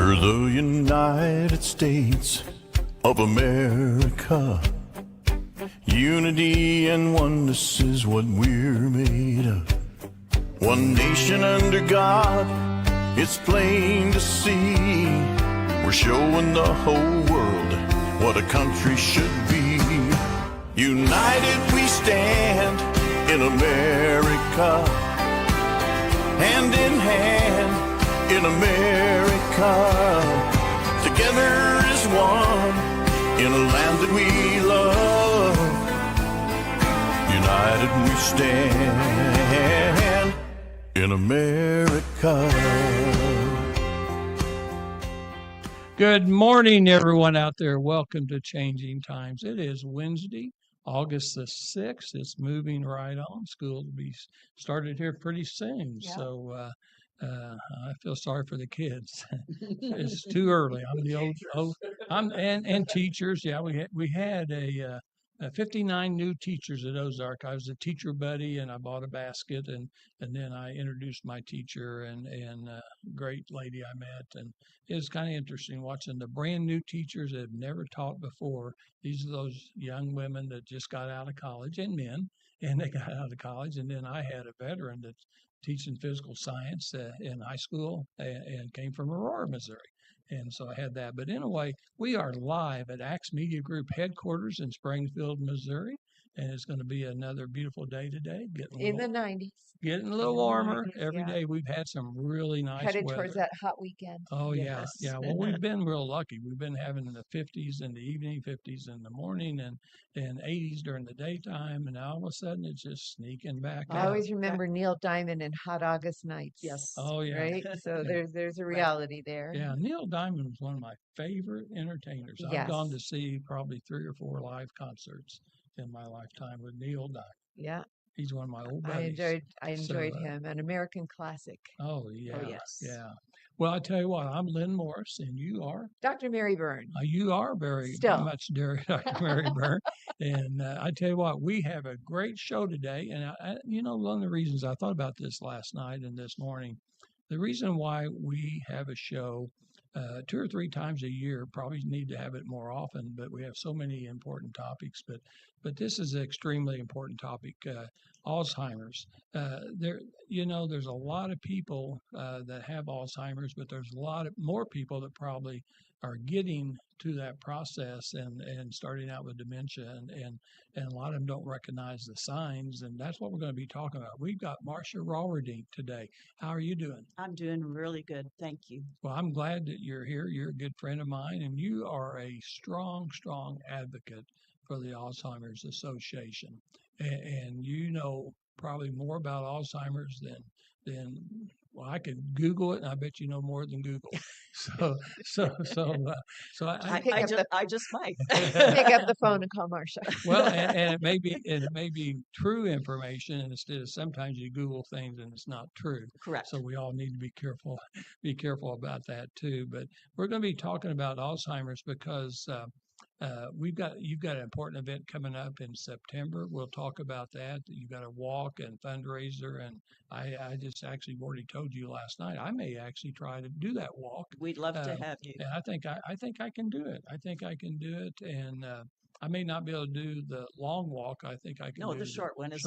We're the United States of America. Unity and oneness is what we're made of. One nation under God, it's plain to see. We're showing the whole world what a country should be. United we stand in America, hand in hand in America. Together as one in a land that we love. United we stand in America. Good morning, everyone out there. Welcome to Changing Times. It is Wednesday, August the 6th. It's moving right on. School will be started here pretty soon. Yeah. So I feel sorry for the kids. It's too early. I'm the old and teachers. Yeah, we had a 59 new teachers at Ozark. I was a teacher buddy, and I bought a basket, and then I introduced my teacher and great lady I met, and it was kind of interesting watching the brand new teachers that have never taught before. These are those young women that just got out of college, and men, and they got out of college, and then I had a veteran that's teaching physical science in high school and came from Aurora, Missouri. And so I had that. But anyway, we are live at Axe Media Group headquarters in Springfield, Missouri. And it's going to be another beautiful day today. In the 90s. Getting a little warmer every day. We've had some really nice Headed weather. Towards that hot weekend. Oh, yes. Yeah. Well, we've been real lucky. We've been having the 50s in the evening, 50s in the morning, and 80s during the daytime. And now all of a sudden it's just sneaking back I always remember Neil Diamond and Hot August Nights. Yes. Oh, yeah. Right? So there's a reality there. Yeah. Neil Diamond was one of my favorite entertainers. Yes. I've gone to see probably 3 or 4 live concerts in my lifetime with Neil Diamond. Yeah. He's one of my old buddies. I enjoyed him. An American classic. Oh, yeah. Oh, yes. Yeah. Well, I tell you what, I'm Lynn Morris, and you are? Dr. Mary Byrne. You are very much Dr. Mary Byrne. And I tell you what, we have a great show today. And, one of the reasons I thought about this last night and this morning, the reason why we have a show 2 or 3 times a year, probably need to have it more often, but we have so many important topics. But this is an extremely important topic, Alzheimer's. There's a lot of people that have Alzheimer's, but there's a lot more people that probably are getting to that process and starting out with dementia, and a lot of them don't recognize the signs, and that's what we're going to be talking about. We've got Marcia Rauwerdink today. How are you doing? I'm doing really good. Thank you. Well, I'm glad that you're here. You're a good friend of mine, and you are a strong advocate for the Alzheimer's Association. And you know probably more about Alzheimer's than well, I could Google it, and I bet you know more than Google. I just might pick up the phone and call Marcia. Well, and it may be true information, and instead of sometimes you Google things and it's not true. Correct. So we all need to be careful about that too. But we're going to be talking about Alzheimer's because you've got an important event coming up in September. We'll talk about that. You've got a walk and fundraiser, and I just actually already told you last night I may actually try to do that walk. We'd love to have you. And I think I can do it. I think I can do it, and I may not be able to do the long walk. I think I can. No, do the short one. It's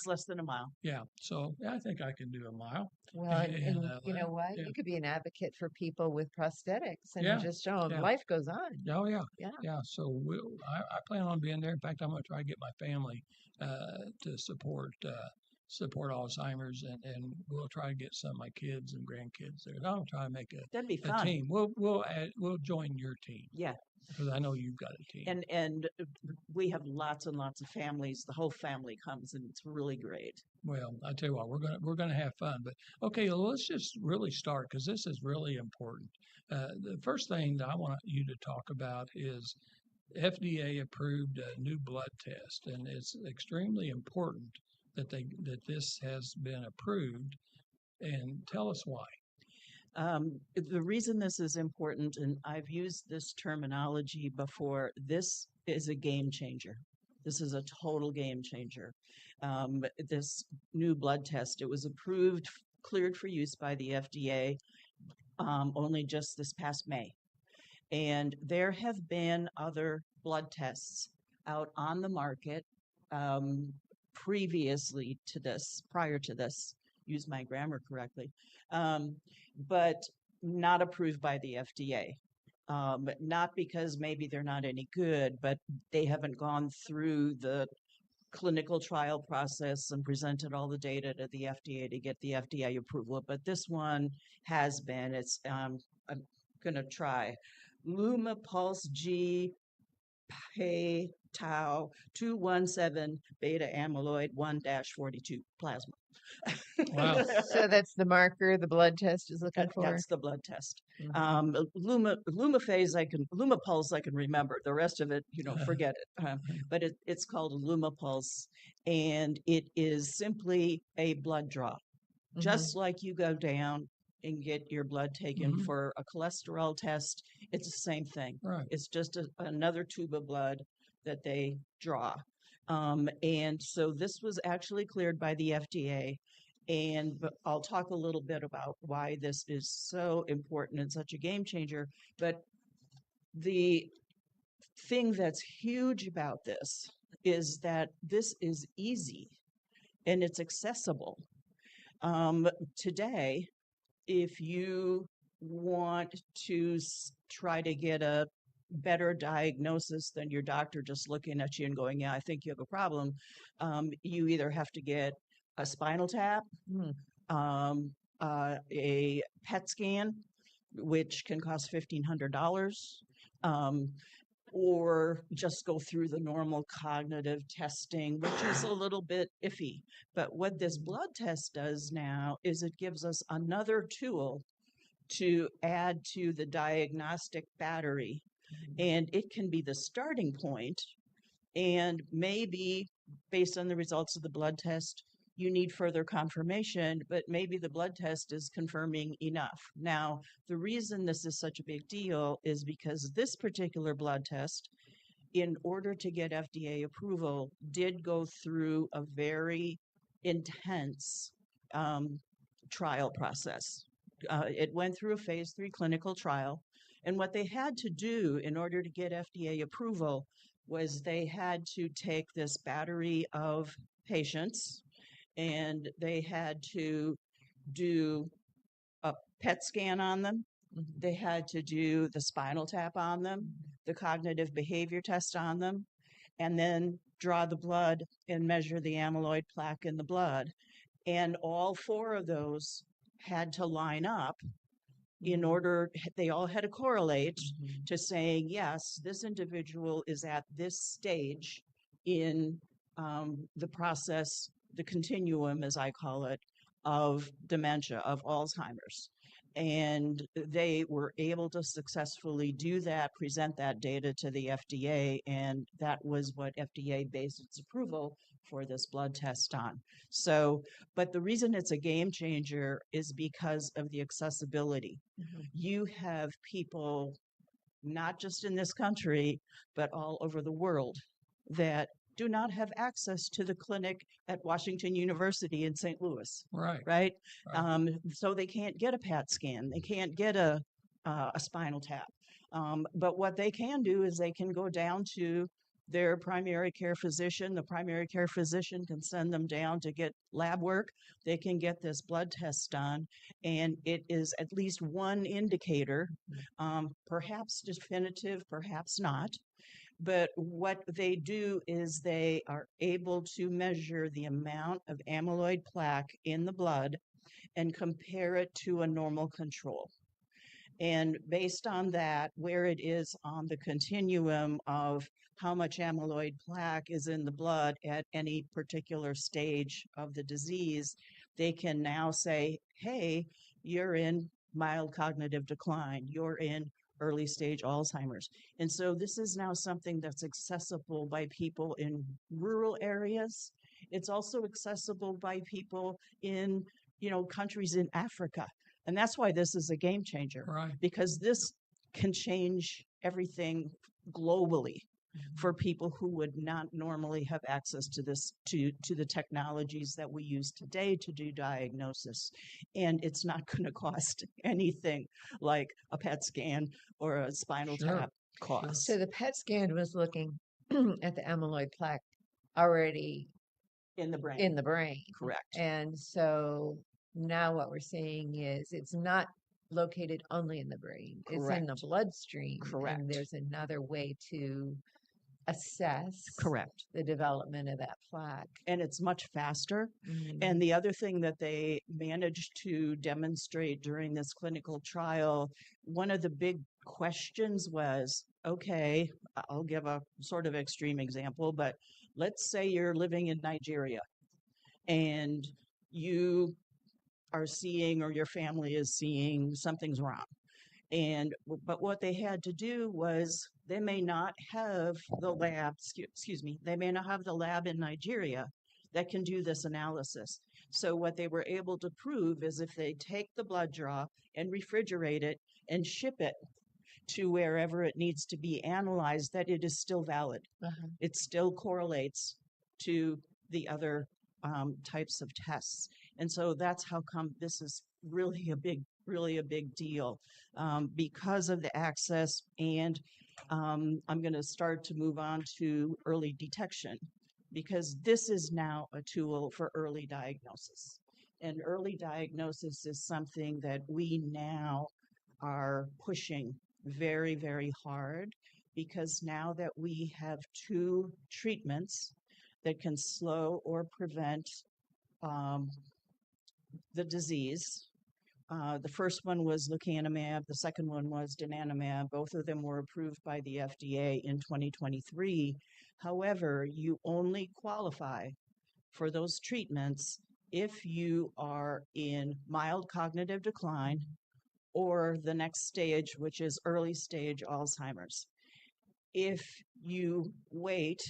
less than a mile. Yeah, so I think I can do a mile. Well, and you know what? Yeah. You could be an advocate for people with prosthetics and just show them life goes on. Oh, yeah. So I plan on being there. In fact, I'm going to try to get my family to support Alzheimer's, and we'll try to get some of my kids and grandkids there. I'll try to make That'd be fun. Team. We'll join your team. Yeah. Because I know you've got a team. And we have lots and lots of families. The whole family comes, and it's really great. Well, I tell you what, we're gonna have fun. But okay, well, let's just really start because this is really important. The first thing that I want you to talk about is FDA-approved new blood test, and it's extremely important that this has been approved. And tell us why. The reason this is important, and I've used this terminology before, this is a game changer. This is a total game changer. This new blood test, it was approved, cleared for use by the FDA only just this past May. And there have been other blood tests out on the market prior to this, use my grammar correctly, but not approved by the FDA. Not because maybe they're not any good, but they haven't gone through the clinical trial process and presented all the data to the FDA to get the FDA approval. But this one has been. I'm going to try LumaPulse G P tau 217 beta amyloid 1-42 plasma. Wow. So that's the marker the blood test is looking for? That's the blood test. Mhm. LumaPulse I can remember. The rest of it, forget it. But it's called LumaPulse, and it is simply a blood draw. Just like you go down and get your blood taken for a cholesterol test, it's the same thing. Right. It's just another tube of blood that they draw. And so this was actually cleared by the FDA. And I'll talk a little bit about why this is so important and such a game changer. But the thing that's huge about this is that this is easy and it's accessible. Today, if you want to try to get a better diagnosis than your doctor just looking at you and going, yeah, I think you have a problem, you either have to get a spinal tap, a PET scan, which can cost $1,500, or just go through the normal cognitive testing, which is a little bit iffy. But what this blood test does now is it gives us another tool to add to the diagnostic battery. And it can be the starting point. And maybe based on the results of the blood test, you need further confirmation, but maybe the blood test is confirming enough. Now, the reason this is such a big deal is because this particular blood test, in order to get FDA approval, did go through a very intense trial process. It went through a phase 3 clinical trial. And what they had to do in order to get FDA approval was they had to take this battery of patients and they had to do a PET scan on them. They had to do the spinal tap on them, the cognitive behavior test on them, and then draw the blood and measure the amyloid plaque in the blood. And all 4 of those had to line up in order, they all had to correlate to saying, yes, this individual is at this stage in the process, the continuum, as I call it, of dementia, of Alzheimer's. And they were able to successfully do that, present that data to the FDA, and that was what FDA based its approval for this blood test on. So, but the reason it's a game changer is because of the accessibility. You have people, not just in this country, but all over the world, that do not have access to the clinic at Washington University in St. Louis. Right? So they can't get a PET scan. They can't get a spinal tap. But what they can do is they can go down to their primary care physician. The primary care physician can send them down to get lab work. They can get this blood test done, and it is at least one indicator, perhaps definitive, perhaps not. But what they do is they are able to measure the amount of amyloid plaque in the blood and compare it to a normal control. And based on that, where it is on the continuum of how much amyloid plaque is in the blood at any particular stage of the disease, they can now say, hey, you're in mild cognitive decline, you're in early stage Alzheimer's. And so this is now something that's accessible by people in rural areas. It's also accessible by people in, countries in Africa. And that's why this is a game changer, because this can change everything globally. for people who would not normally have access to this, to the technologies that we use today to do diagnosis. And it's not going to cost anything like a PET scan or a spinal tap cost. So the PET scan was looking at the amyloid plaque already in the brain. Correct. And so now what we're seeing is it's not located only in the brain. It's in the bloodstream. Correct. And there's another way to assess Correct. the development of that plaque. And it's much faster. Mm-hmm. And the other thing that they managed to demonstrate during this clinical trial, one of the big questions was, okay, I'll give a sort of extreme example, but let's say you're living in Nigeria and you are seeing, or your family is seeing, something's wrong. But what they had to do was, they may not have the lab, they may not have the lab in Nigeria that can do this analysis. So what they were able to prove is if they take the blood draw and refrigerate it and ship it to wherever it needs to be analyzed, that it is still valid. It still correlates to the other types of tests. And so that's how come this is really a big deal, because of the access. And I'm going to start to move on to early detection, because this is now a tool for early diagnosis. And early diagnosis is something that we now are pushing very, very hard, because now that we have 2 treatments that can slow or prevent the disease. The first one was lecanemab. The second one was donanemab. Both of them were approved by the FDA in 2023. However, you only qualify for those treatments if you are in mild cognitive decline or the next stage, which is early stage Alzheimer's. If you wait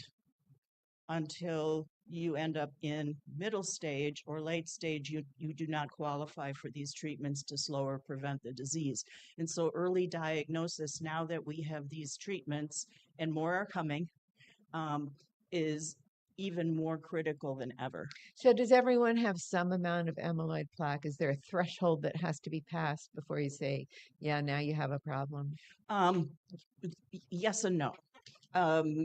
until you end up in middle stage or late stage, you do not qualify for these treatments to slow or prevent the disease. And so early diagnosis, now that we have these treatments and more are coming, is even more critical than ever. So does everyone have some amount of amyloid plaque? Is there a threshold that has to be passed before you say, yeah, now you have a problem? Yes and no.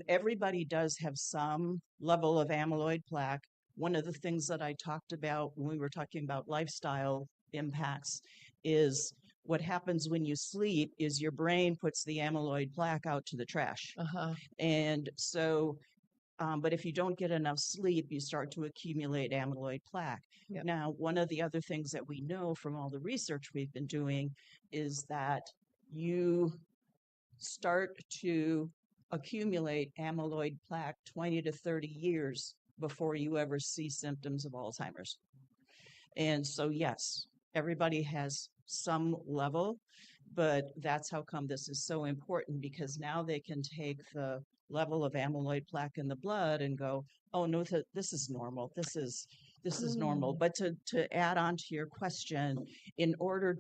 Everybody does have some level of amyloid plaque. One of the things that I talked about when we were talking about lifestyle impacts is what happens when you sleep is your brain puts the amyloid plaque out to the trash. And so, but if you don't get enough sleep, you start to accumulate amyloid plaque. Yep. Now, one of the other things that we know from all the research we've been doing is that you start to accumulate amyloid plaque 20 to 30 years before you ever see symptoms of Alzheimer's. And so, yes, everybody has some level, but that's how come this is so important, because now they can take the level of amyloid plaque in the blood and go, oh no, this is normal. This is normal. But to add on to your question, in order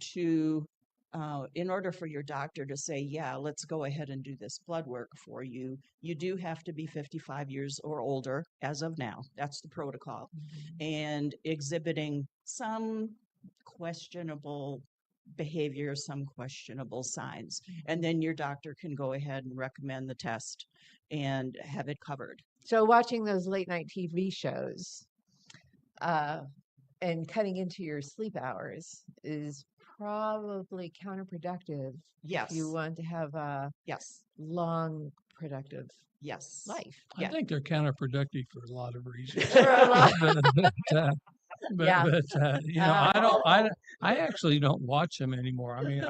for your doctor to say, yeah, let's go ahead and do this blood work for you, you do have to be 55 years or older as of now. That's the protocol. And exhibiting some questionable behavior, some questionable signs. And then your doctor can go ahead and recommend the test and have it covered. So watching those late night TV shows and cutting into your sleep hours is probably counterproductive. Yes. If you want to have a long, productive life. I think they're counterproductive for a lot of reasons. I actually don't watch them anymore. I mean,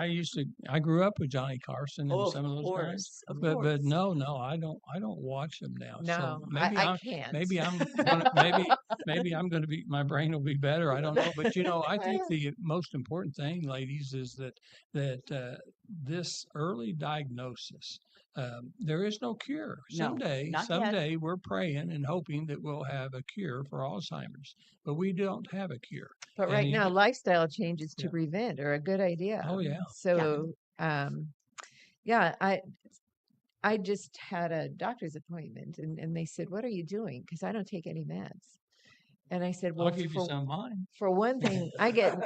I grew up with Johnny Carson and some of those guys, but no, I don't watch them now. No, so I can't. Maybe I'm going to be, my brain will be better. I don't know. But, I think the most important thing, ladies, is that this early diagnosis, there is no cure. Someday we're praying and hoping that we'll have a cure for Alzheimer's, but we don't have a cure. But right now, lifestyle changes to prevent are a good idea. Oh, yeah. So, I just had a doctor's appointment and they said, "What are you doing?" Because I don't take any meds. And I said, I'll "Well, give you some of mine. for one thing, I get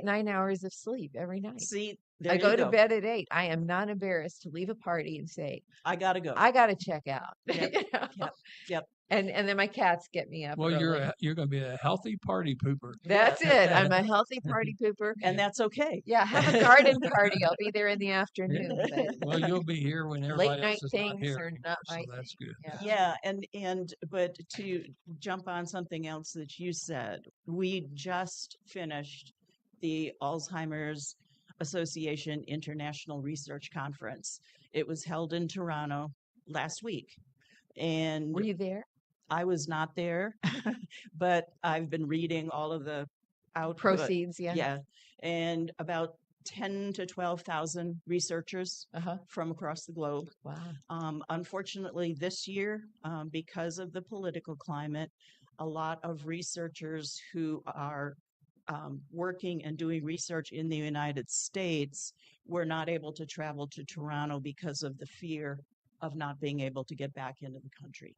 9 hours of sleep every night. See, there I you go to go. bed at 8. I am not embarrassed to leave a party and say, I gotta go. I got to check out. Yep, You know? yep, yep. And then my cats get me up Well, early. you're going to be a healthy party pooper. That's it. I'm a healthy party pooper. And that's okay. Yeah, have a garden party. I'll be there in the afternoon. But Well, you'll be here when late everybody night else is not things here are anymore, not so my that's thing. good. Yeah. Yeah, but to jump on something else that you said, we just finished the Alzheimer's Association International Research Conference. It was held in Toronto last week. And Were you there? I was not there, but I've been reading all of the output. Proceeds, yeah. Yeah. And about 10 to 12,000 researchers Uh-huh. from across the globe. Wow. Unfortunately, this year, because of the political climate, a lot of researchers who are working and doing research in the United States were not able to travel to Toronto because of the fear of not being able to get back into the country.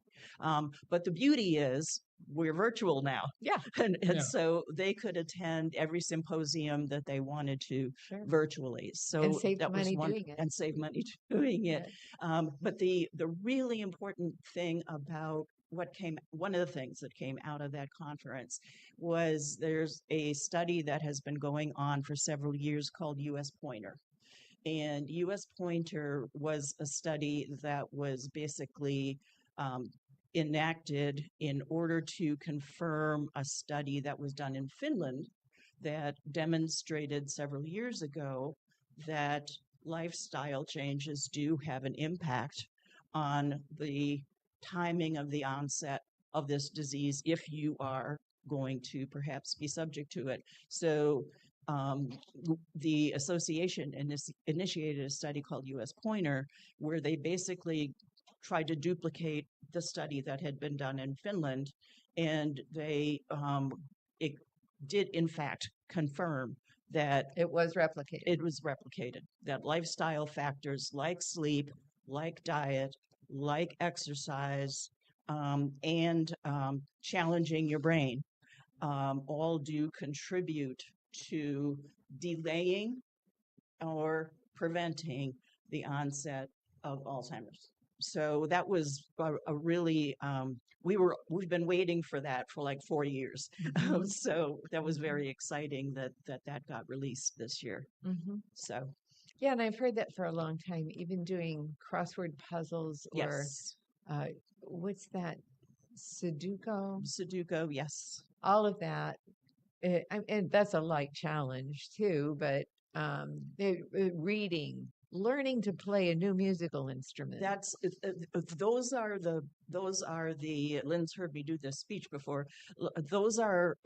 But the beauty is we're virtual now. Yeah. And Yeah. so they could attend every symposium that they wanted to Sure. virtually. So And save that was money one, doing it. and save money doing it. Right. But the really important thing about one of the things that came out of that conference was there's a study that has been going on for several years called US Pointer. And US Pointer was a study that was basically enacted in order to confirm a study that was done in Finland that demonstrated several years ago that lifestyle changes do have an impact on the timing of the onset of this disease if you are going to perhaps be subject to it. So the association initiated a study called US Pointer, where they basically tried to duplicate the study that had been done in Finland, and it did in fact confirm that It was replicated. it was replicated, that lifestyle factors like sleep, like diet, like exercise, and challenging your brain all do contribute to delaying or preventing the onset of Alzheimer's. So that was a really we've been waiting for that for like 4 years. So that was very exciting that got released this year. Mm-hmm. So Yeah, and I've heard that for a long time, even doing crossword puzzles or yes, what's that? Sudoku, yes. All of that. And that's a light challenge too, but reading, learning to play a new musical instrument. That's those are the Lynn's heard me do this speech before. Those are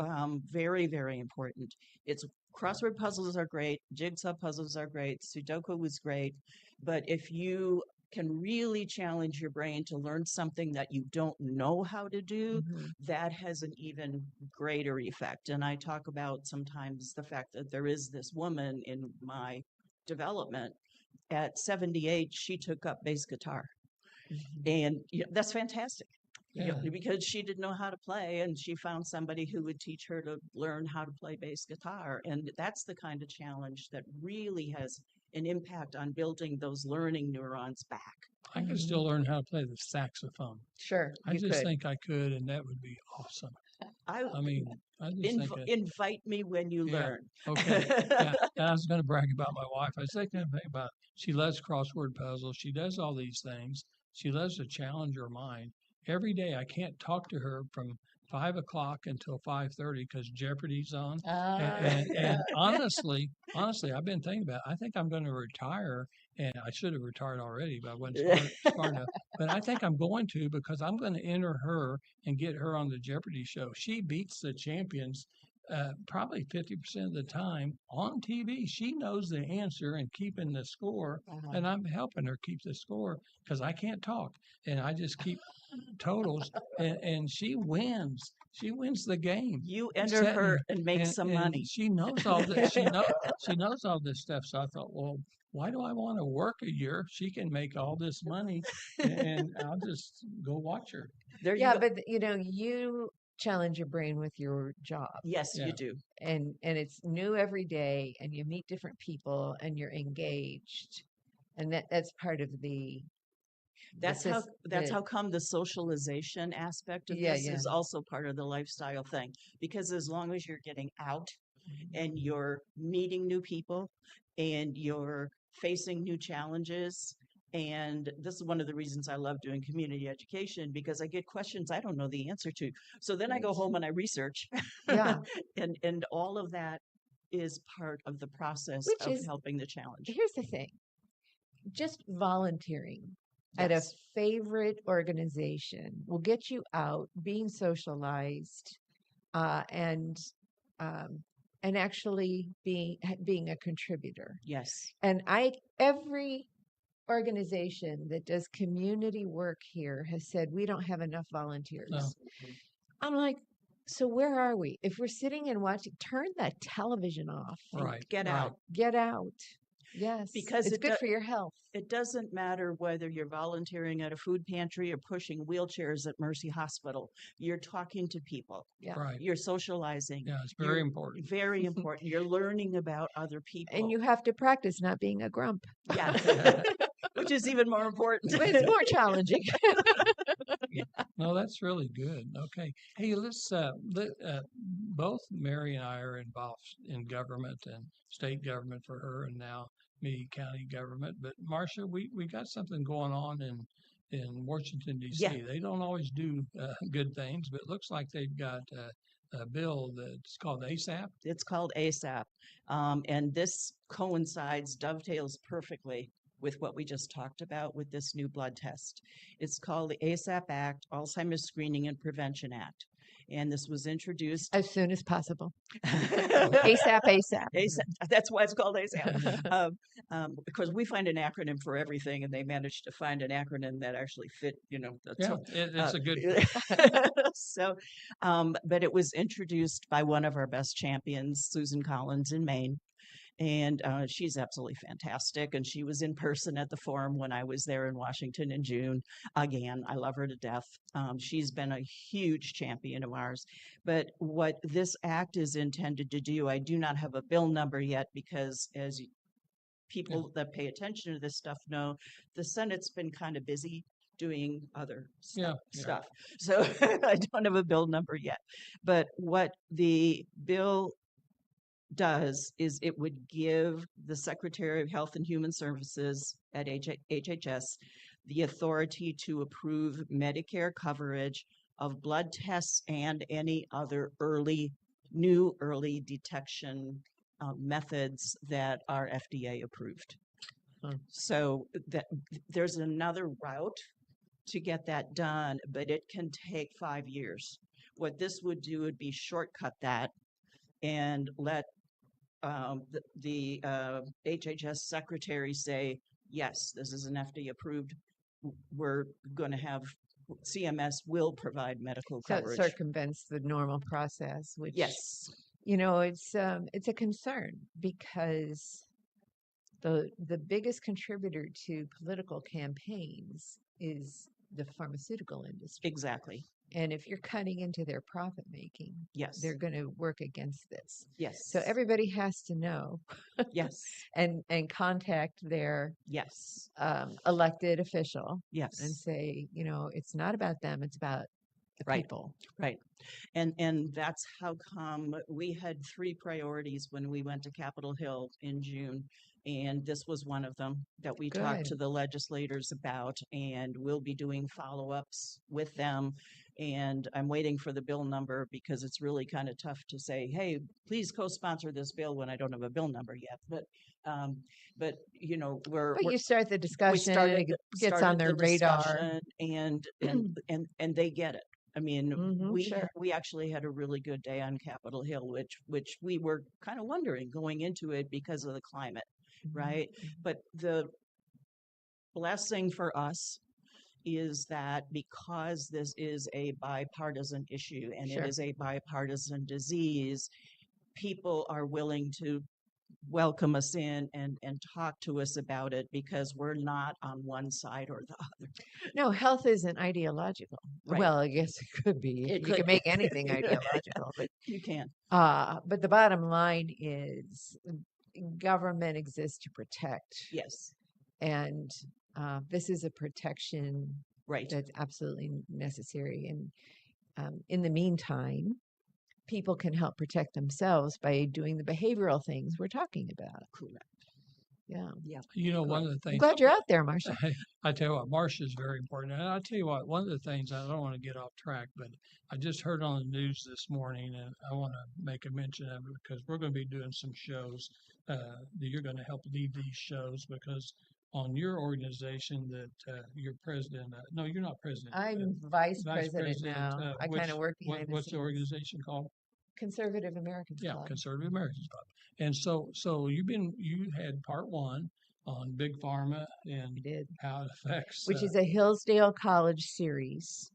very, very important. It's crossword puzzles are great, jigsaw puzzles are great, Sudoku was great, but if you can really challenge your brain to learn something that you don't know how to do, Mhm. that has an even greater effect. And I talk about sometimes the fact that there is this woman in my development. At 78, she took up bass guitar. Mhm. And that's fantastic. Yeah. Because she didn't know how to play, and she found somebody who would teach her to learn how to play bass guitar. And that's the kind of challenge that really has an impact on building those learning neurons back. I could still learn how to play the saxophone. Sure, I you just could. think I could, and that would be awesome. I I mean, I just think that, invite me when you Yeah. learn. okay. Yeah. And I was going to brag about my wife. I was thinking about she loves crossword puzzles. She does all these things. She loves to challenge her mind. Every day I can't talk to her from 5 o'clock until 5:30 because Jeopardy's on. And honestly, I've been thinking about it. I think I'm going to retire, and I should have retired already, but I wasn't smart enough. But I think I'm going to because I'm going to enter her and get her on the Jeopardy show. She beats the champions probably 50% of the time on TV, she knows the answer and keeping the score. And I'm helping her keep the score because I can't talk. And I just keep totals and she wins. She wins the game. You enter her and make some money. She knows all this. She knows all this stuff. So I thought, well, why do I want to work a year? She can make all this money and I'll just go watch her. There you Yeah, go. but you challenge your brain with your job. Yes, Yeah. you do. And it's new every day, and you meet different people, and you're engaged, and that's part of the That's how come the socialization aspect of this is also part of the lifestyle thing. Because as long as you're getting out and you're meeting new people and you're facing new challenges, and this is one of the reasons I love doing community education, because I get questions I don't know the answer to. So then I go home and I research. Yeah. and all of that is part of the process Which of is- helping the challenge. Here's the thing, just volunteering at a Yes. favorite organization will get you out, being socialized, and actually being a contributor. Yes. And every organization that does community work here has said we don't have enough volunteers. No. I'm like, so where are we? If we're sitting and watching, turn that television off. Right. Get right. out. Get out. Yes, Because it's it good do- for your health. It doesn't matter whether you're volunteering at a food pantry or pushing wheelchairs at Mercy Hospital. You're talking to people. Yeah. Right. You're socializing. Yeah, it's very You're important. Very important. You're learning about other people. And you have to practice not being a grump. yeah, which is even more important. But it's more challenging. No, that's really good. Okay. Hey, let's both Mary and I are involved in government and state government for her, and now me county government. But Marcia, we got something going on in Washington D.C. Yeah. They don't always do good things, but it looks like they've got a bill that's called ASAP. It's called ASAP. And this dovetails perfectly with what we just talked about with this new blood test. It's called the ASAP Act, Alzheimer's Screening and Prevention Act. And this was introduced. As soon as possible. ASAP, ASAP. ASAP. That's why it's called ASAP. Because we find an acronym for everything, and they managed to find an acronym that actually fit, It's a good. So, but it was introduced by one of our best champions, Susan Collins in Maine. And she's absolutely fantastic. And she was in person at the forum when I was there in Washington in June. Again, I love her to death. She's been a huge champion of ours. But what this act is intended to do, I do not have a bill number yet, because as people that pay attention to this stuff know, the Senate's been kind of busy doing other stuff. So I don't have a bill number yet. But what the bill does is it would give the Secretary of Health and Human Services at HHS the authority to approve Medicare coverage of blood tests and any other new early detection methods that are FDA approved. So that there's another route to get that done, but it can take 5 years. What this would do would be shortcut that and let the HHS secretary say, yes, this is an FDA approved. We're going to have CMS will provide medical So it coverage. circumvents the normal process, which, Yes. it's a concern, because the biggest contributor to political campaigns is the pharmaceutical industry. Exactly. And if you're cutting into their profit making, Yes. they're going to work against this. Yes. So everybody has to know Yes. and contact their Yes. elected official Yes. and say, it's not about them, it's about the Right. people. Right. And that's how come we had 3 priorities when we went to Capitol Hill in June. And this was one of them that we talked Good. to the legislators about, and we'll be doing follow-ups with them. And I'm waiting for the bill number, because it's really kind of tough to say, hey, please co-sponsor this bill when I don't have a bill number yet. But But you start the discussion, and it gets on their radar. and they get it. I mean, sure. we actually had a really good day on Capitol Hill, which we were kind of wondering going into it because of the climate, right? But the blessing for us is that because this is a bipartisan issue and Sure. it is a bipartisan disease, people are willing to welcome us in and talk to us about it because we're not on one side or the other. No, health isn't ideological. Right. Well, I guess it could be. It You could can make anything ideological, but You can. but the bottom line is government exists to protect, Yes. and this is a protection Right. that's absolutely necessary. And in the meantime, people can help protect themselves by doing the behavioral things we're talking about. Correct. Yeah. Yeah. You know, one of the I'm things. glad you're out there, Marcia. I tell you what, Marcia is very important. And I tell you what, one of the things, I don't want to get off track, but I just heard on the news this morning, and I want to make a mention of it because we're going to be doing some shows that you're going to help lead these shows, because on your organization that you're president, no, you're not president. I'm vice Vice president now. I kind of work behind the what's the scenes. organization called? Conservative Americans Yeah, Club. Conservative Americans Club. And so you had part one on big pharma and Did. how it affects, Which is a Hillsdale College series.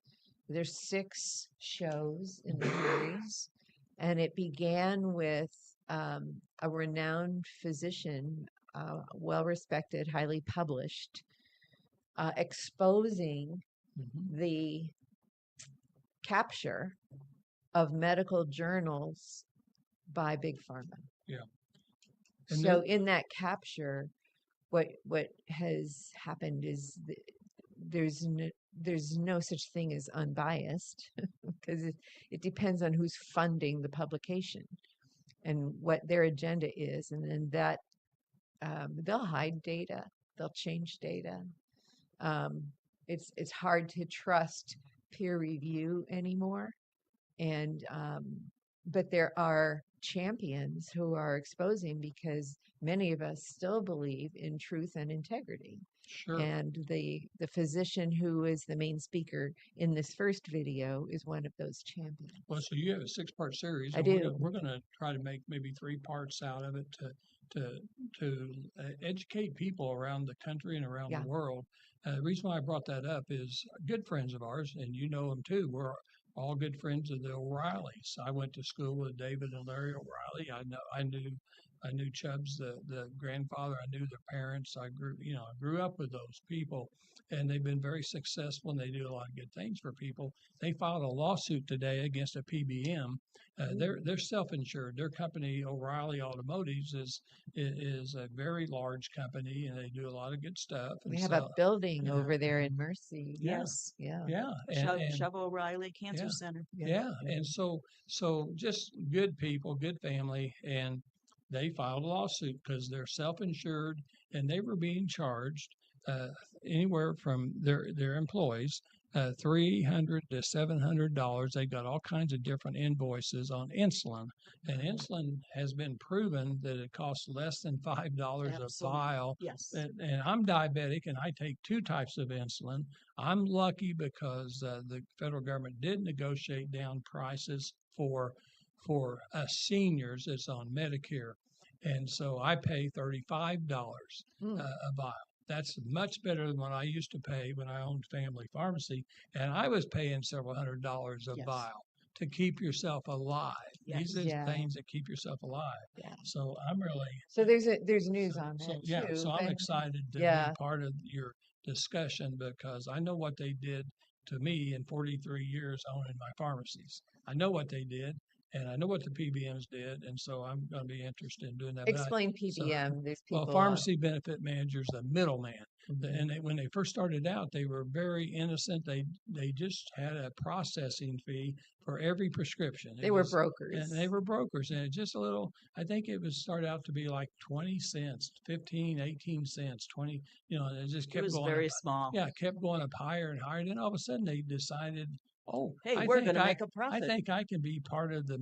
There's 6 shows in the series, and it began with a renowned physician, well-respected, highly published, exposing the capture of medical journals by big pharma. Yeah. And So in that capture, what has happened is there's no such thing as unbiased because it depends on who's funding the publication and what their agenda is, and then that they'll hide data, they'll change data. It's hard to trust peer review anymore, and but there are champions who are exposing, because many of us still believe in truth and integrity. Sure. And the physician who is the main speaker in this first video is one of those champions. Well, so you have a 6-part series. I and do. We're going to try to make maybe 3 parts out of it to educate people around the country and around Yeah. the world. The reason why I brought that up is good friends of ours, and you know them too. We're all good friends of the O'Reillys. I went to school with David and Larry O'Reilly. I knew Chubb's the grandfather. I knew their parents. I grew up with those people, and they've been very successful, and they do a lot of good things for people. They filed a lawsuit today against a PBM. They're self-insured. Their company, O'Reilly Automotives, is a very large company, and they do a lot of good stuff. We And have so, a building yeah. over there in Mercy. Yes. Yeah. yeah, Shove O'Reilly Cancer yeah. Center. Yeah, and so just good people, good family, and they filed a lawsuit because they're self-insured, and they were being charged anywhere from their employees $300 to $700. They got all kinds of different invoices on insulin, and insulin has been proven that it costs less than $5 a Absolutely. vial. Yes. And I'm diabetic, and I take 2 types of insulin. I'm lucky because the federal government did negotiate down prices for us seniors. It's on Medicare, and so I pay $35 a vial. That's much better than what I used to pay when I owned Family Pharmacy, and I was paying several $100s a Yes. vial to keep yourself alive. These are Yeah. things that keep yourself alive. Yeah. So I'm really So there's news on that too. So I'm and- excited to Yeah. be part of your discussion because I know what they did to me in 43 years owning my pharmacies. I know what they did, and I know what the PBMs did, and so I'm going to be interested in doing that. But Explain PBM. There's people. well, pharmacy benefit manager is a middleman. Mhm. And when they first started out, they were very innocent. They just had a processing fee for every prescription. They were brokers. And they were brokers. And it just a little, I think it was started out to be like 20 cents, 15, 18 cents, 20, and it just It kept was going very up. small. Yeah, it kept going up higher and higher. Then all of a sudden they decided Oh, Hey, I we're think going to I, make a I profit. think I can be part of the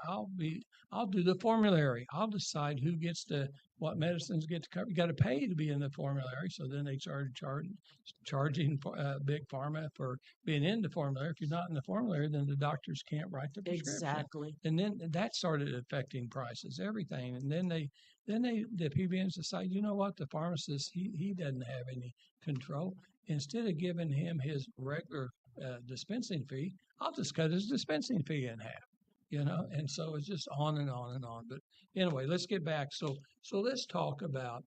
I'll do the formulary. I'll decide who gets what medicines get to cover. You got to pay to be in the formulary. So then they started charging big pharma for being in the formulary. If you're not in the formulary, then the doctors can't write the prescription. Exactly. And then that started affecting prices, everything. And then the PBMs decide, you know what, the pharmacist, he doesn't have any control. Instead of giving him his regular dispensing fee, I'll just cut his dispensing fee in half, and so it's just on and on and on. But anyway, let's get back. So let's talk about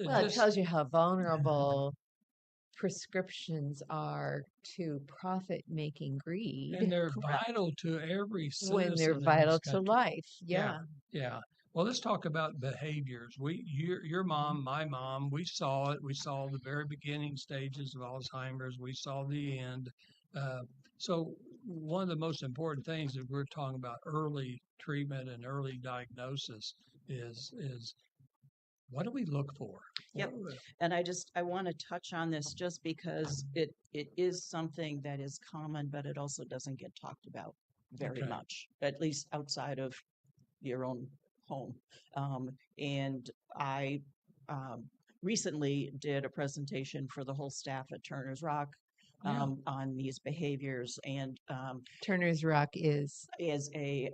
Well, it just tells you how vulnerable prescriptions are to profit-making greed and they're Correct. vital to every when citizen they're in this vital to country. life. Yeah. Yeah. Yeah. Well, let's talk about behaviors. Your mom, my mom, we saw it. We saw the very beginning stages of Alzheimer's. We saw the end. Uh, so one of the most important things that we're talking about early treatment and early diagnosis is what do we look for? Yep. What- And I want to touch on this just because it is something that is common, but it also doesn't get talked about very Okay. much, at least outside of your own home. And I recently did a presentation for the whole staff at Turner's Rock Yeah. on these behaviors, and Turner's Rock is as a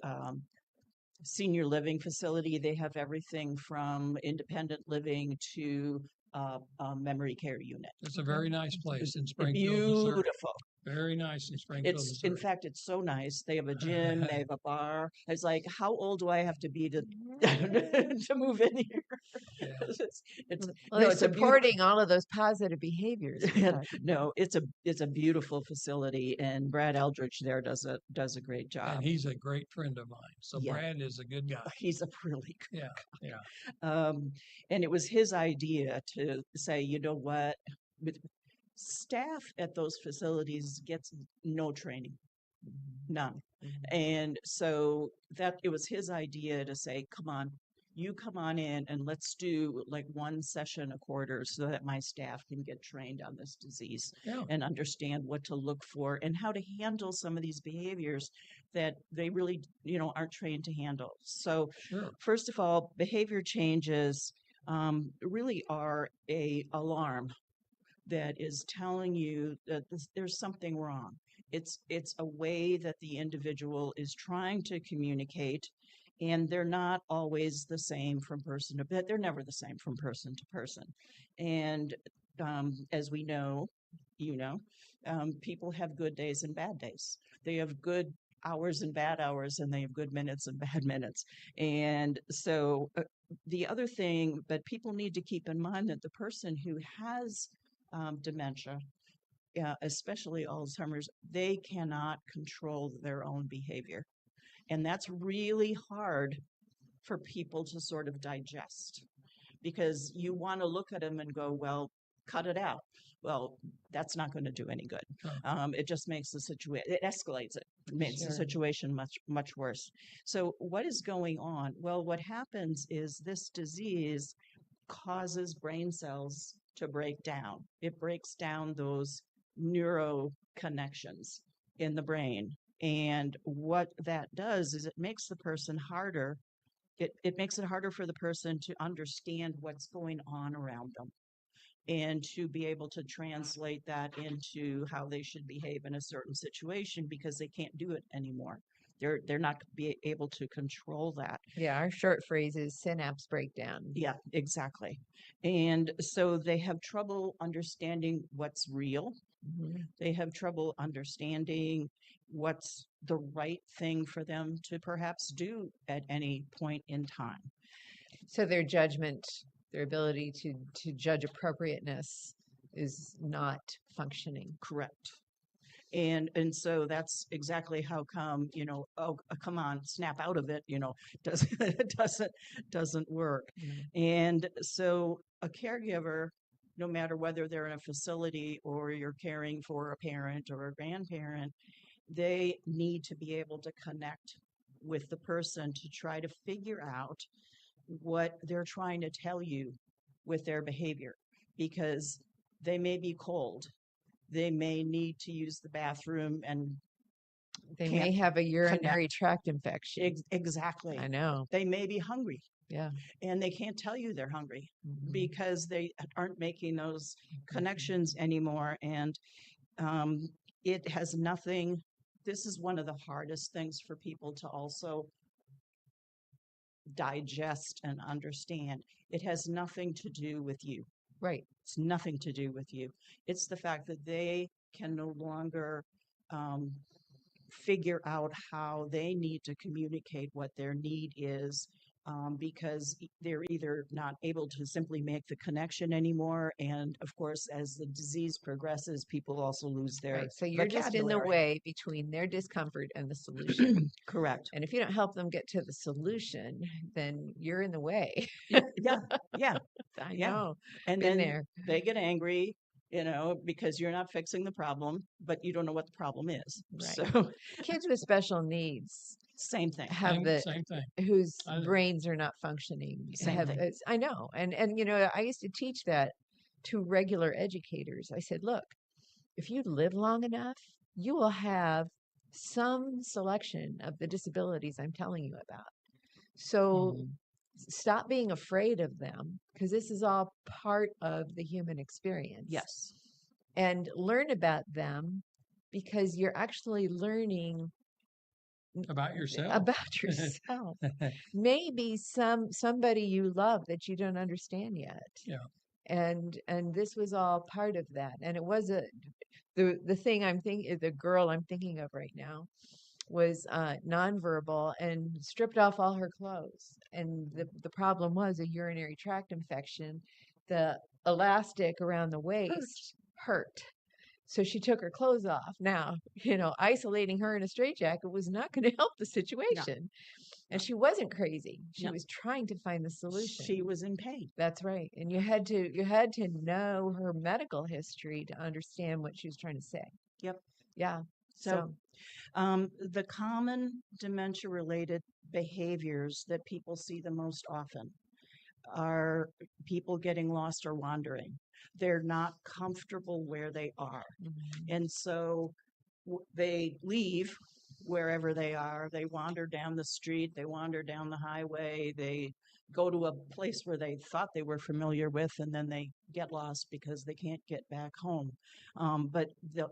senior living facility, they have everything from independent living to a memory care unit. It's a very nice place in Springfield, Missouri. Beautiful. Very nice in Springfield, It's in Missouri. fact, it's so nice. They have a gym, they have a bar. It's like, how old do I have to be to to move in here? Yeah. It's well, no, they're it's a beautiful. supporting all of those positive behaviors. we're talking No, it's a beautiful facility, and Brad Eldridge there does a great job. And he's a great friend of mine. So Yeah. Brad is a good guy. He's a really good. Yeah. And it was his idea to say, you know what, with staff at those facilities gets no training, none. Mhm. And so that it was his idea to say, come on, you come on in and let's do like one session a quarter so that my staff can get trained on this disease Yeah. and understand what to look for and how to handle some of these behaviors that they really, aren't trained to handle. So Sure. first of all, behavior changes really are a alarm that is telling you that there's something wrong. It's a way that the individual is trying to communicate, and they're not always the same from person to person. They're never the same from person to person. And as we know, people have good days and bad days. They have good hours and bad hours, and they have good minutes and bad minutes. And so the other thing that people need to keep in mind that the person who has dementia, especially Alzheimer's, they cannot control their own behavior. And that's really hard for people to sort of digest because you want to look at them and go, well, cut it out. Well, that's not going to do any good. Oh. It just makes the situation, it escalates it. It makes the Sure. situation much, much worse. So what is going on? Well, what happens is this disease causes brain cells to break down. It breaks down those neuro connections in the brain. And what that does is it makes the person harder. It makes it harder for the person to understand what's going on around them and to be able to translate that into how they should behave in a certain situation because they can't do it anymore. They're not be able to control that. Yeah, our short phrase is synapse breakdown. Yeah, exactly. And so they have trouble understanding what's real. Mhm. They have trouble understanding what's the right thing for them to perhaps do at any point in time. So their judgment, their ability to judge appropriateness is not functioning. Correct. And so that's exactly how come, come on, snap out of it, doesn't work. And so a caregiver, no matter whether they're in a facility or you're caring for a parent or a grandparent, they need to be able to connect with the person to try to figure out what they're trying to tell you with their behavior, because they may be cold. They may need to use the bathroom and They can't may have a urinary connect. tract infection. Exactly. I know. They may be hungry Yeah. and they can't tell you they're hungry Mhm. because they aren't making those connections anymore. And it has nothing, this is one of the hardest things for people to also digest and understand. It has nothing to do with you. Right. It's nothing to do with you. It's the fact that they can no longer figure out how they need to communicate what their need is, because they're either not able to simply make the connection anymore. And of course, as the disease progresses, people also lose their Right. So you're just in the vocabulary. way between their discomfort and the solution. Correct. And if you don't help them get to the solution, then you're in the way. Yeah, yeah. I Yeah. know. And Been then there. they get angry, because you're not fixing the problem, but you don't know what the problem is. Right. So Kids with special needs same thing. have Same thing. whose I- brains are not functioning. Same thing. I know. And I used to teach that to regular educators. I said, look, if you live long enough, you will have some selection of the disabilities I'm telling you about. So Mhm. stop being afraid of them, because this is all part of the human experience. Yes. And learn about them, because you're actually learning About yourself. about yourself. Maybe somebody you love that you don't understand yet. Yeah. And this was all part of that. And it was the thing I'm thinking, the girl I'm thinking of right now was nonverbal and stripped off all her clothes. And the problem was a urinary tract infection. The elastic around the waist hurt. So she took her clothes off. Now, isolating her in a straitjacket was not going to help the situation. And she wasn't crazy. She No. was trying to find the solution. She was in pain. That's right. And you had to know her medical history to understand what she was trying to say. Yep. Yeah. So the common dementia-related behaviors that people see the most often are people getting lost or wandering. They're not comfortable where they are. And so they leave wherever they are. They wander down the street, they wander down the highway, they go to a place where they thought they were familiar with, and then they get lost because they can't get back home. But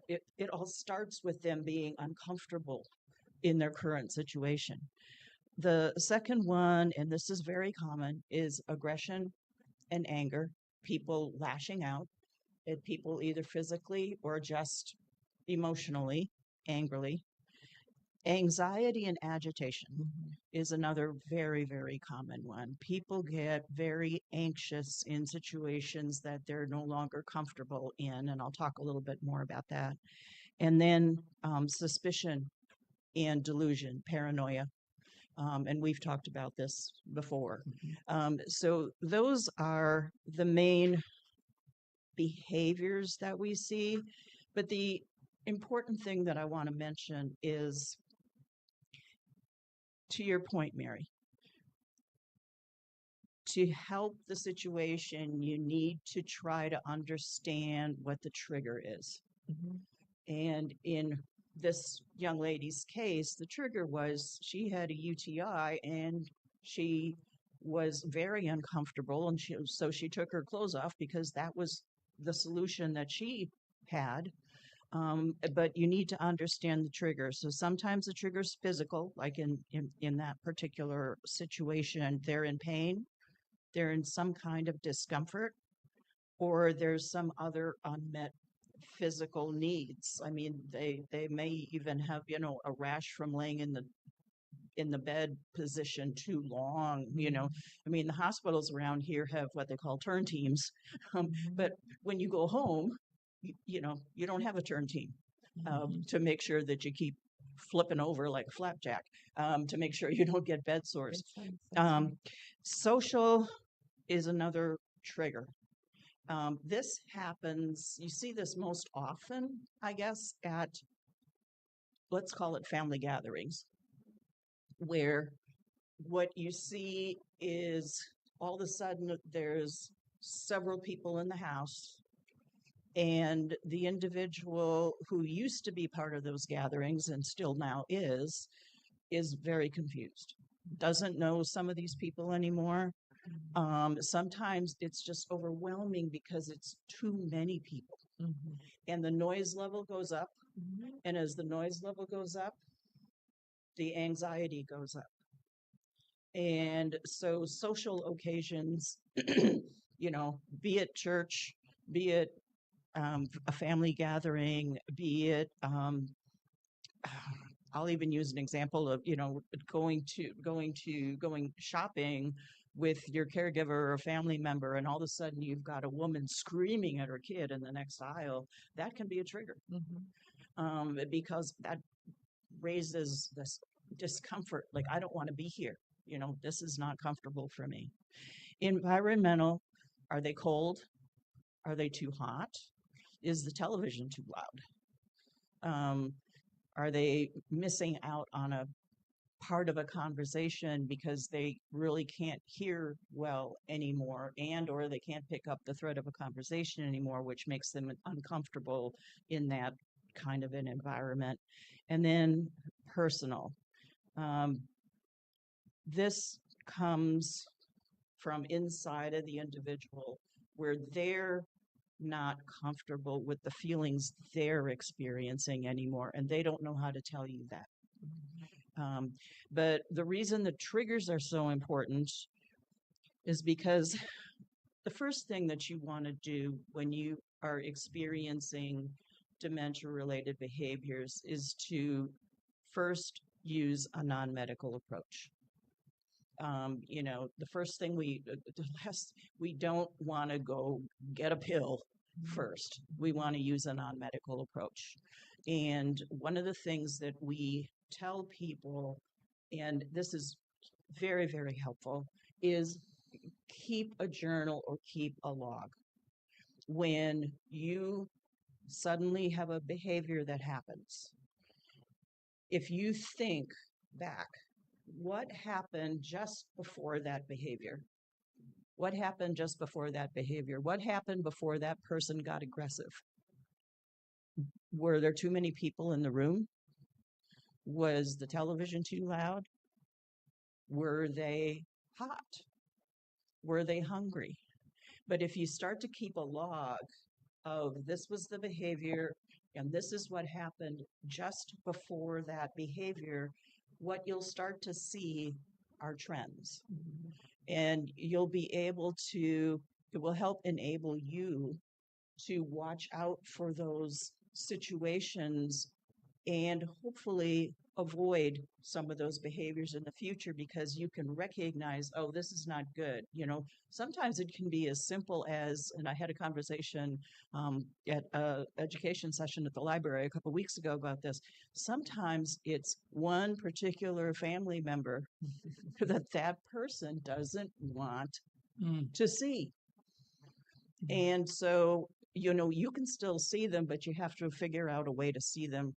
it all starts with them being uncomfortable in their current situation. The second one, and this is very common, is aggression and anger, people lashing out at people either physically or just emotionally, angrily. Anxiety and agitation is another very, very common one. People get very anxious in situations that they're no longer comfortable in, and I'll talk a little bit more about that. And then suspicion and delusion, paranoia. And we've talked about this before. So those are the main behaviors that we see. But the important thing that I want to mention is, to your point, Mary, to help the situation, you need to try to understand what the trigger is. And in this young lady's case, the trigger was she had a UTI and she was very uncomfortable, and so she took her clothes off because that was the solution that she had. But you need to understand the trigger. So sometimes the trigger is physical, like in that particular situation, they're in pain, they're in some kind of discomfort, or there's some other unmet physical needs. I mean, they may even have, a rash from laying in the bed position too long. I mean, the hospitals around here have what they call turn teams. But when you go home, you don't have a turn team to make sure that you keep flipping over like a flapjack, to make sure you don't get bed sores. Social is another trigger. This happens, you see this most often, I guess, at, let's call it family gatherings, where what you see is all of a sudden there's several people in the house, And the individual who used to be part of those gatherings and still now is very confused, doesn't know some of these people anymore. Sometimes it's just overwhelming because it's too many people, and the noise level goes up. And as the noise level goes up, the anxiety goes up. And so social occasions, be it church, be it a family gathering, be it, I'll even use an example of, going shopping with your caregiver or family member, and all of a sudden you've got a woman screaming at her kid in the next aisle. That can be a trigger, because that raises this discomfort. Like, I don't want to be here. This is not comfortable for me. Environmental, are they cold? Are they too hot? Is the television too loud? Are they missing out on a part of a conversation because they really can't hear well anymore, and or they can't pick up the thread of a conversation anymore, which makes them uncomfortable in that kind of an environment? And then personal. This comes from inside of the individual, where they're not comfortable with the feelings they're experiencing anymore, and they don't know how to tell you that. But the reason the triggers are so important is because the first thing that you want to do when you are experiencing dementia-related behaviors is to first use a non-medical approach. The first thing we don't want to go get a pill first. We want to use a non-medical approach. And one of the things that we tell people, and this is very, very helpful, is keep a journal or keep a log. When you suddenly have a behavior that happens, if you think back, what happened just before that behavior? What happened just before that behavior? What happened before that person got aggressive? Were there too many people in the room? Was the television too loud? Were they hot? Were they hungry? But if you start to keep a log of this was the behavior and this is what happened just before that behavior, what you'll start to see are trends. And you'll be able to, it will help enable you to watch out for those situations and hopefully avoid some of those behaviors in the future, because you can recognize, oh, this is not good. Sometimes it can be as simple as, and I had a conversation at an education session at the library a couple of weeks ago about this. Sometimes it's one particular family member that person doesn't want to see. And so, you can still see them, but you have to figure out a way to see them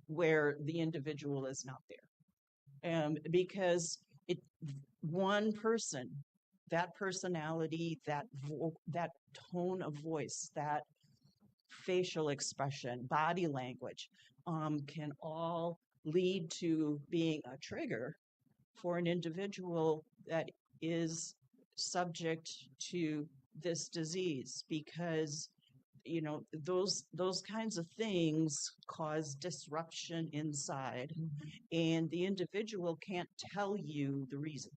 where the individual is not there. Because one person, that personality, that tone of voice, that facial expression, body language, can all lead to being a trigger for an individual that is subject to this disease, because those kinds of things cause disruption inside, and the individual can't tell you the reason.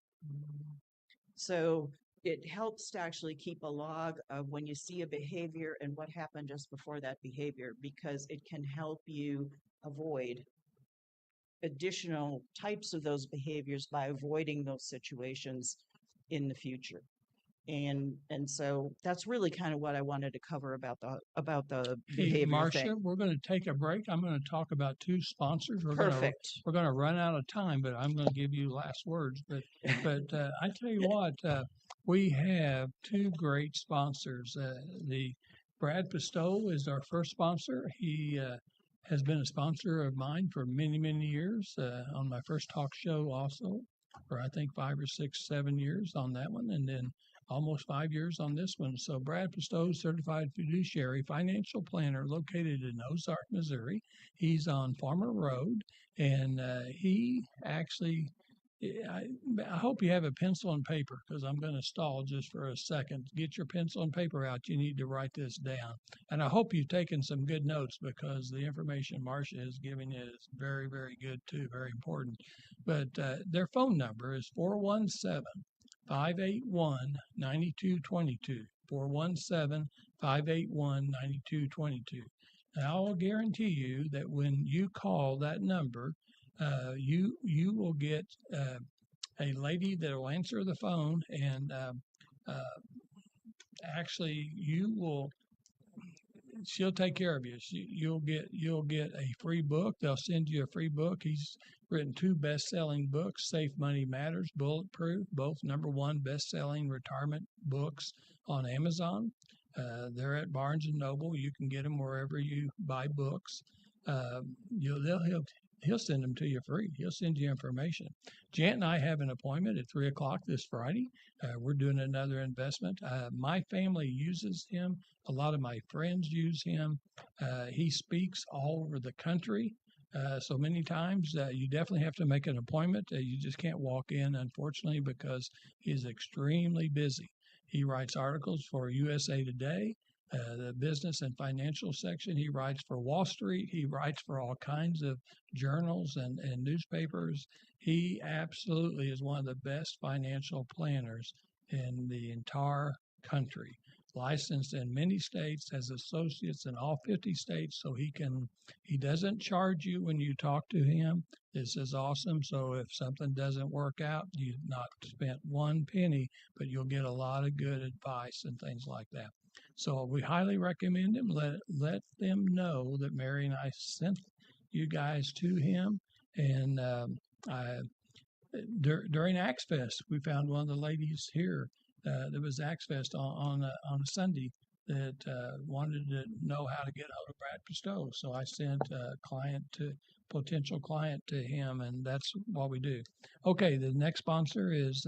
So it helps to actually keep a log of when you see a behavior and what happened just before that behavior, because it can help you avoid additional types of those behaviors by avoiding those situations in the future. And so that's really kind of what I wanted to cover about the behavior Marcia, thing. we're going to take a break. I'm going to talk about two sponsors. Perfect. We're going to run out of time, but I'm going to give you last words. But I tell you what, we have two great sponsors. The Brad Pistow is our first sponsor. He has been a sponsor of mine for many, many years on my first talk show also, for I think 5 or 6, 7 years on that one. And then almost 5 years on this one. So Brad Pistow, certified fiduciary financial planner located in Ozark, Missouri. He's on Farmer Road, and he actually, I hope you have a pencil and paper because I'm going to stall just for a second. Get your pencil and paper out. You need to write this down. And I hope you've taken some good notes because the information Marcia is giving you is very, very good too, very important. But their phone number is 417-581-9222. 417-581-9222. Now, I will guarantee you that when you call that number, you will get a lady that will answer the phone, and actually she'll take care of you. You'll get a free book. They'll send you a free book. He's written 2 best-selling books, Safe Money Matters, Bulletproof, both #1 best-selling retirement books on Amazon. They're at Barnes & Noble. You can get them wherever you buy books. He'll send them to you free. He'll send you information. Jan and I have an appointment at 3 o'clock this Friday. We're doing another investment. My family uses him. A lot of my friends use him. He speaks all over the country. So many times you definitely have to make an appointment. You just can't walk in, unfortunately, because he's extremely busy. He writes articles for USA Today, the business and financial section. He writes for Wall Street. He writes for all kinds of journals and newspapers. He absolutely is one of the best financial planners in the entire country. Licensed in many states, has associates in all 50 states, so he doesn't charge you when you talk to him. This is awesome. So if something doesn't work out, you've not spent 1 penny, but you'll get a lot of good advice and things like that. So we highly recommend him. Let them know that Mary and I sent you guys to him. And during Axe Fest, we found one of the ladies here that was Axe Fest on a Sunday that wanted to know how to get hold of Brad Pistow. So I sent a potential client to him, and that's what we do. Okay, the next sponsor is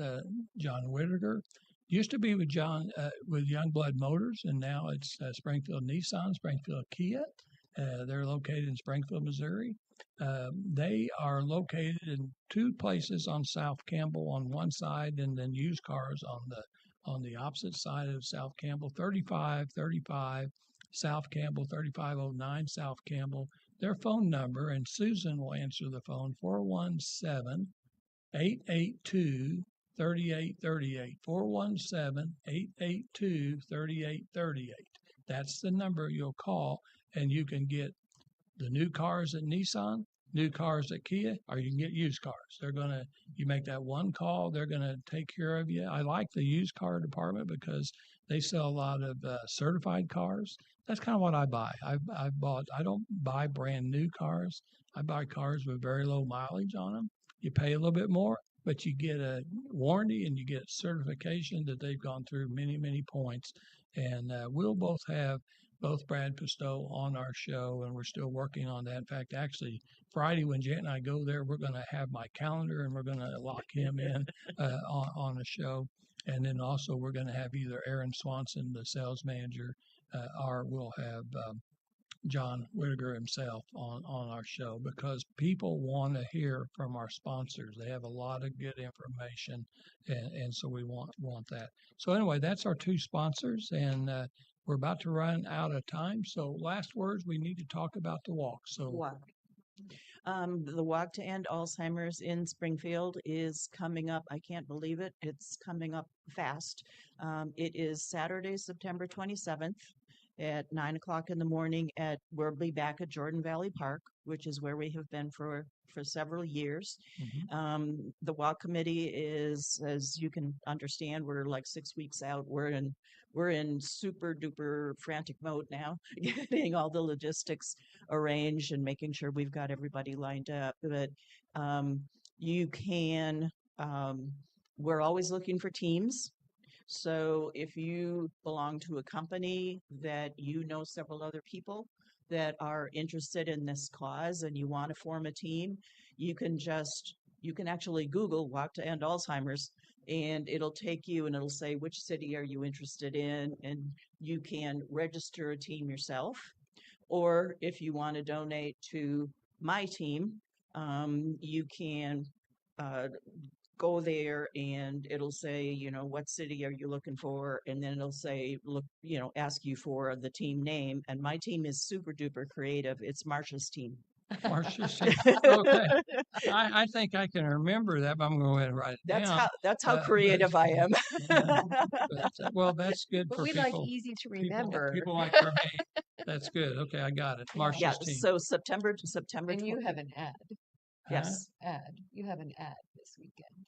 John Whitaker. Used to be with John with Youngblood Motors, and now it's Springfield Nissan, Springfield Kia. They're located in Springfield, Missouri. They are located in 2 places on South Campbell on one side, and then used cars on the opposite side of South Campbell, 3535 South Campbell, 3509 South Campbell. Their phone number, and Susan will answer the phone, 417-882-3838, 417-882-3838. That's the number you'll call, and you can get the new cars at Nissan, new cars at Kia, or you can get used cars. You make that one call, they're going to take care of you. I like the used car department because they sell a lot of certified cars. That's kind of what I buy. I don't buy brand new cars. I buy cars with very low mileage on them. You pay a little bit more, but you get a warranty and you get certification that they've gone through many, many points. And we'll both have Brad Pistow on our show, and we're still working on that. In fact, actually, Friday when Jan and I go there, we're going to have my calendar, and we're going to lock him in on a show. And then also we're going to have either Aaron Swanson, the sales manager, or we'll have John Whitaker himself on our show, because people want to hear from our sponsors. They have a lot of good information, and so we want that. So anyway, that's our 2 sponsors, and we're about to run out of time. So last words, we need to talk about the walk. So Walk. The Walk to End Alzheimer's in Springfield is coming up. I can't believe it. It's coming up fast. It is Saturday, September 27th. At 9 o'clock in the morning we'll be back at Jordan Valley Park, which is where we have been for several years. The walk committee is, as you can understand, we're like 6 weeks out. We're in super duper frantic mode now, getting all the logistics arranged and making sure we've got everybody lined up. But we're always looking for teams. So if you belong to a company that you know several other people that are interested in this cause and you want to form a team, you can actually Google Walk to End Alzheimer's, and it'll take you and it'll say, which city are you interested in? And you can register a team yourself. Or if you want to donate to my team, you can go there and it'll say, you know, what city are you looking for? And then it'll say, look, you know, ask you for the team name. And my team is super duper creative. It's Marcia's team. Marcia's team. Okay. I think I can remember that, but I'm going to go ahead and write it down. That's how creative I am. Well, that's good But for we people. like easy to remember. People like for me. That's good. Okay, I got it. Marcia's Yeah, team. so September And you 20th. have an ad. Yes. You have an ad this weekend.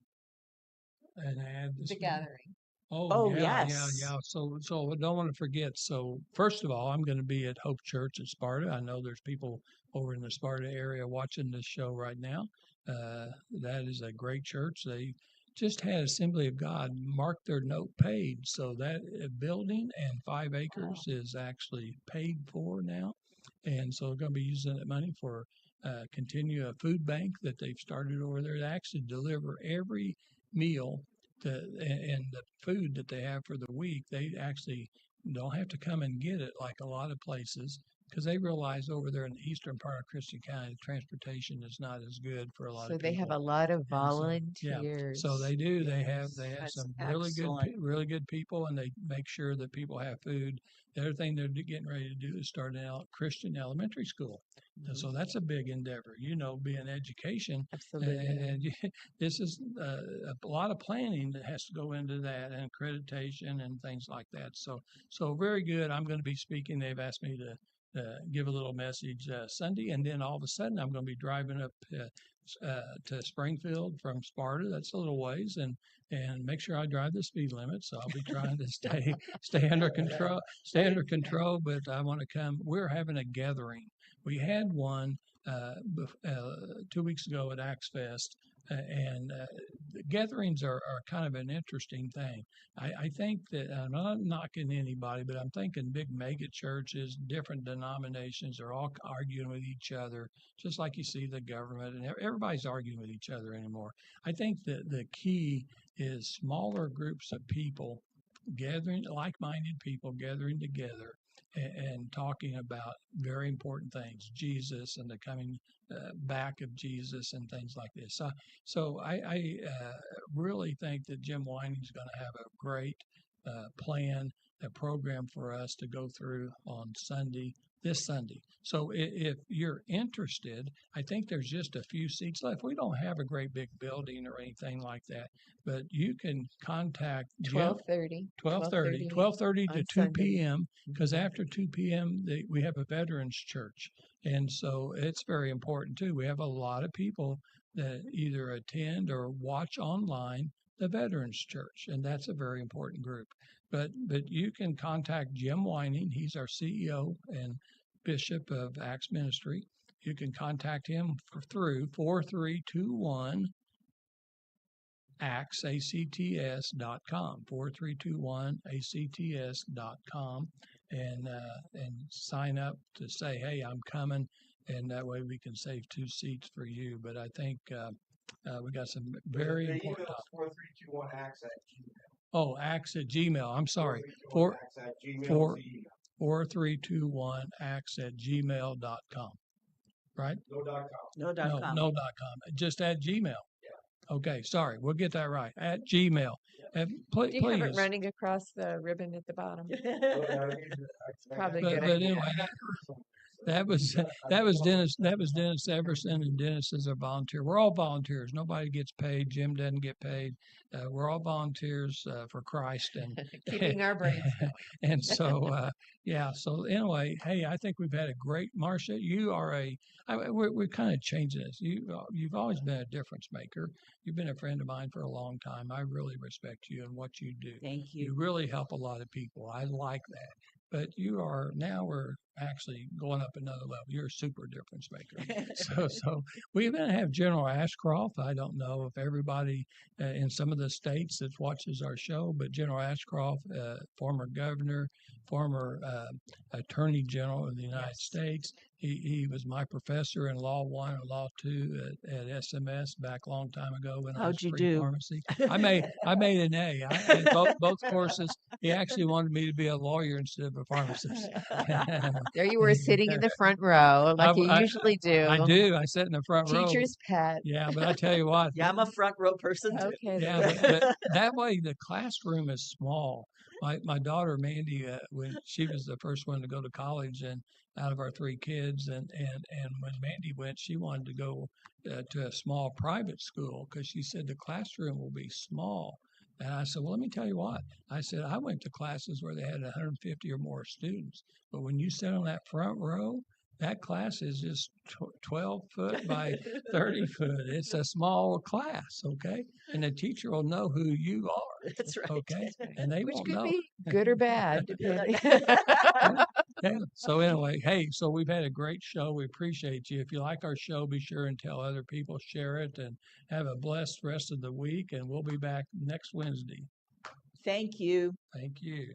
An ad. The gathering. Oh, yeah. yes. So I don't want to forget. So first of all, I'm going to be at Hope Church at Sparta. I know there's people over in the Sparta area watching this show right now. That is a great church. They just had Assembly of God mark their note paid. So that building and 5 acres is actually paid for now. And so we're going to be using that money for continue a food bank that they've started over there. They actually deliver every meal and the food that they have for the week. They actually don't have to come and get it like a lot of places, because they realize over there in the eastern part of Christian County, transportation is not as good for a lot So of people. they have a lot of And so, volunteers. So they do. They have That's some excellent. really good people, and they make sure that people have food. The other thing they're getting ready to do is start out Christian elementary school. And so that's a big endeavor, you know, being education. Absolutely. And this is a lot of planning that has to go into that, and accreditation and things like that. So very good. I'm going to be speaking. They've asked me to give a little message Sunday, and then all of a sudden I'm going to be driving up to Springfield from Sparta. That's a little ways, and make sure I drive the speed limit. So I'll be trying to stay under control. But I want to come. We're having a gathering. We had one 2 weeks ago at Axe Fest, and the gatherings are kind of an interesting thing. I think that I'm not knocking anybody, but I'm thinking big mega churches, different denominations are all arguing with each other, just like you see the government, and everybody's arguing with each other anymore. I think that the key is smaller groups of people gathering, like-minded people gathering together and talking about very important things, Jesus and the coming back of Jesus and things like this. So I really think that Jim Whining is going to have a great plan, a program for us to go through on this Sunday. So if you're interested, I think there's just a few seats left. We don't have a great big building or anything like that, but you can contact Jim. 12:30 to on 2 Sunday. p.m. because after 2 p.m. We have a veterans church, and so it's very important too. We have a lot of people that either attend or watch online the veterans church, and that's a very important group. But you can contact Jim Whining. He's our CEO and Bishop of Acts Ministry. You can contact him through 4321 acts.com, 4321acts.com, and sign up to say, hey, I'm coming, and that way we can save 2 seats for you. But I think we got some very important. 4321 acts at Gmail. Oh, acts at Gmail. I'm sorry. 4321 acts@gmail.com. Right? No .com. No .com. No .com. Just at Gmail. Okay, sorry. We'll get that right. At Gmail. And Do you have it please. running across the ribbon at the bottom? Probably But good idea. anyway, that was Dennis Everson, and Dennis is a volunteer. We're all volunteers. Nobody gets paid. Jim doesn't get paid. We're all volunteers for Christ and Keeping our brains going. and so So anyway, hey, I think we've had a great. Marcia, you are we're kind of changing this. You've always been a difference maker. You've been a friend of mine for a long time. I really respect you and what you do. Thank You you. really help a lot of people. I like that. But we're actually going up another level. You're a super difference maker. So we even have General Ashcroft. I don't know if everybody in some of the states that watches our show, but General Ashcroft, former governor, former attorney general of the United States. He was my professor in Law 1 and Law 2 at SMS back a long time ago when I was How'd you do? pre-pharmacy. I made an A. In both courses. He actually wanted me to be a lawyer instead of a pharmacist. There you were sitting in the front row like you I usually do. I do. I sit in the front row. Teacher's pet. Yeah, but I tell you what. Yeah, I'm a front row person too. Okay. Yeah, but that way the classroom is small. My daughter Mandy, when she was the first one to go to college, and out of our 3 kids, and when Mandy went, she wanted to go to a small private school because she said the classroom will be small. And I said, well, let me tell you what. I said, I went to classes where they had 150 or more students, but when you sit on that front row, that class is just 12 foot by 30 foot. It's a small class, okay? And the teacher will know who you are. That's right. Okay, and they Which won't could know. be good or bad, depending. Yeah. So anyway, hey, so we've had a great show. We appreciate you. If you like our show, be sure and tell other people, share it, and have a blessed rest of the week. And we'll be back next Wednesday. Thank you. Thank you.